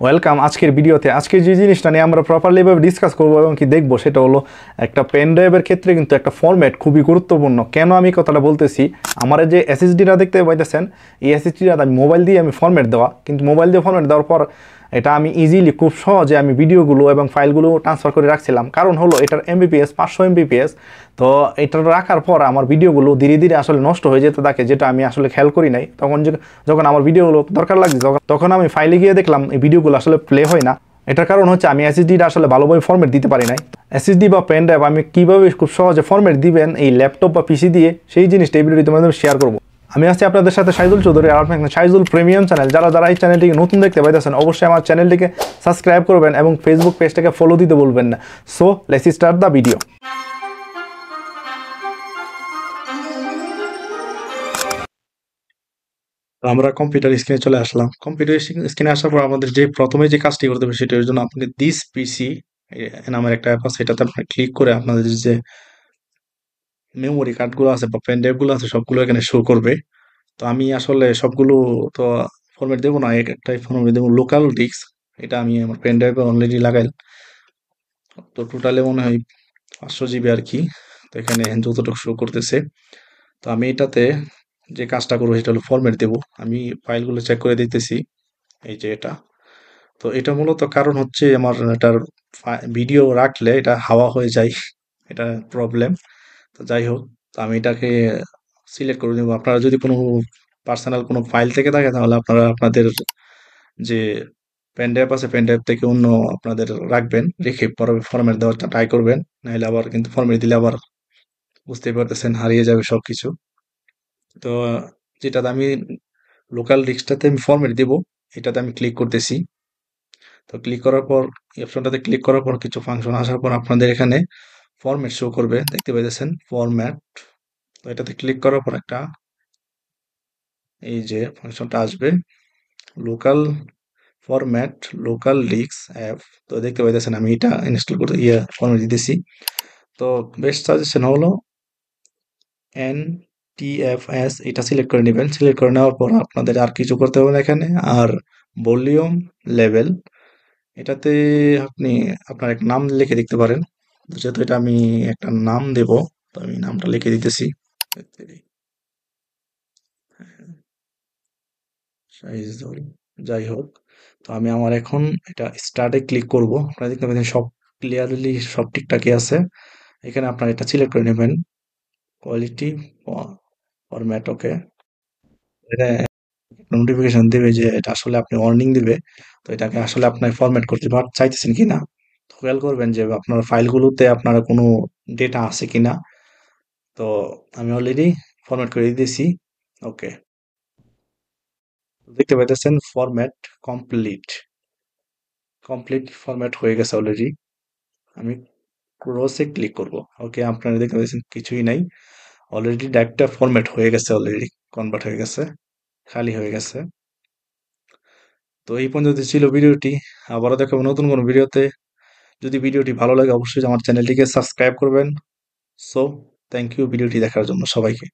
Welcome আজকের ভিডিওতে। আজকের যে জিনিসটা নিয়ে আমরা প্রপারলি ভাবে ডিসকাস করবো এবং কি দেখবো সেটা হলো একটা পেন ড্রাইভের ক্ষেত্রে কিন্তু একটা ফরম্যাট খুবই গুরুত্বপূর্ণ। কেন আমি কথাটা বলতেছি, আমার যে এসএসডিটা দেখতে পাইতেছেন, এই এসএসডিটা আমি মোবাইল দিয়ে আমি ফরম্যাট দেওয়া, কিন্তু মোবাইল দিয়ে ফরম্যাট দেওয়ার পর এটা আমি ইজিলি খুব সহজে আমি ভিডিওগুলো এবং ফাইলগুলো ট্রান্সফার করে রাখছিলাম। কারণ হলো এটার এমবিপিএস 500 এমবিপিএস। তো এটা রাখার পর আমার ভিডিওগুলো ধীরে ধীরে আসলে নষ্ট হয়ে যেতে থাকে, যেটা আমি আসলে খেয়াল করি নাই। তখন যখন আমার ভিডিওগুলো দরকার লাগছে তখন আমি ফাইলে গিয়ে দেখলাম এই ভিডিওগুলো আসলে প্লে হয় না। এটার কারণ হচ্ছে আমি এসএসডিটা আসলে ভালোভাবে ফরম্যাট দিতে পারি নাই। এসএসডি বা পেন ড্রাইভ আমি কীভাবে খুব সহজে ফরম্যাট দিবেন এই ল্যাপটপ বা পিসি দিয়ে, সেই জিনিসটা এই ভিডিওটি তোমাদের শেয়ার করবো। আমি আছি আপনাদের সাথে শাহিদুল চৌধুরী, আর আপনার শাহিদুল প্রিমিয়াম চ্যানেল। যারা এই চ্যানেলটিকে নতুন দেখতে পাইতেছেন অবশ্যই আমার চ্যানেলটিকে সাবস্ক্রাইব করবেন এবং ফেসবুক পেজটাকে ফলো দিতে বলবেন না। So let's start the video. আমরা কম্পিউটার স্ক্রিনে চলে আসলাম। কম্পিউটার স্ক্রিনে আসার পর আমাদের যে প্রথমে যে কাজটি করতে হবে সেটার জন্য আপনাকে দিস পিসি নামের একটা অ্যাপ আছে, এটাতে আপনার ক্লিক করে আপনাদের যে মেমোরি কার্ডগুলো আছে বা পেন ড্রাইভগুলো আছে সবগুলো এখানে শো করবে। তো আমি আসলে সবগুলো তো ফরম্যাট দেবো না, একটাই ফরম্যাট দেবো, লোকাল ডিস্ক। এটা আমি আমার পেন ড্রাইভে অলরেডি লাগাই। তো টোটালে মনে হয় 500 জিবি আর কি। তো এখানে যতটুকু শো করতেছে। তো আমি এটাতে যে কাজটা করবো সেটা হলো ফরম্যাট দেবো। আমি ফাইলগুলো চেক করে দেখতেছি, এই যে এটা। তো এটা মূলত কারণ হচ্ছে আমার এটার ভিডিও রাখলে এটা হাওয়া হয়ে যায়, এটা প্রবলেম। তো যাই হোক, তো আমি এটাকে সিলেক্ট করে নেবো। আপনারা যদি কোনো পার্সোনাল কোনো ফাইল থেকে থাকে তাহলে আপনারা আপনাদের যে পেন ড্রাইভ আছে পেন ড্রাইভ থেকে অন্য আপনাদের রাখবেন, রেখে পরে ফরম্যাট দেওয়ার ট্রাই করবেন। নাহলে আবার কিন্তু ফরম্যাট দিলে আবার বুঝতেই পারতেছেন হারিয়ে যাবে সবকিছু। তো যেটাতে আমি লোকাল ডিস্কটাতে আমি ফরম্যাট দেবো, এটাতে আমি ক্লিক করতেছি। তো ক্লিক করার পর এই অপশনটাতে ক্লিক করার পর কিছু ফাংশন আসার পর আপনাদের এখানে ফরম্যাট শো করবে, দেখতে পাইতেছেন ফরম্যাট। তো এটাতে ক্লিক করার পর একটা এই যে ফাংশনটা আসবে, local format local disk app. তো দেখতে পাইতেছেন আমি এটা ইনস্টল করতে ফরম্যাট দিতেছি। তো বেস্ট সাজেশন হলো NTFS, এটা সিলেক্ট করে নেবেন। সিলেক্ট করে নেওয়ার পর আপনাদের আর কিছু করতে হবে না এখানে। আর ভলিউম লেভেল, এটাতে আপনি আপনার এক নাম লিখে দিতে পারেন। যেহেতু এটা আমি একটা নাম দেব, তো আমি নামটা লিখে দিতেছি, শাহিদুল। যাই হোক, তো আমি আমার এখন এটা স্টার্টে ক্লিক করব। আপনারা দেখতে পাচ্ছেন সব ক্লিয়ারলি সব ঠিকঠাকই আছে। এখানে আপনারা এটা সিলেক্ট করে নেবেন, কোয়ালিটি ফরম্যাট। ওকে, এটা নোটিফিকেশন দিবে যে এটা আসলে আপনি ওয়ার্নিং দিবে। তো এটাকে আসলে আপনার ফরম্যাট করতে চাইতেছেন কিনা খেয়াল করবেন যে আপনার ফাইলগুলোতে আপনারা কোনো ডেটা আছে কিনা। তো আমি অলরেডি ফরম্যাট করে দিয়েছি। ওকে, দেখতে পাইতেছেন ফরম্যাট কমপ্লিট। ফরম্যাট হয়ে গেছে অলরেডি। আমি ক্রসে ক্লিক করব। ওকে, আপনারা দেখতে পাচ্ছেন কিছুই নাই, অলরেডি ডাইরেক্টটা ফরম্যাট হয়ে গেছে, অলরেডি কনভার্ট হয়ে গেছে, খালি হয়ে গেছে। তো এই পর্যন্ত ছিল ভিডিওটি। আবারও দেখাবো নতুন কোনো ভিডিওতে। যদি ভিডিওটি ভালো লাগে অবশ্যই আমার চ্যানেলটিকে সাবস্ক্রাইব করবেন। সো থ্যাংক ইউ ভিডিওটি দেখার জন্য সবাইকে।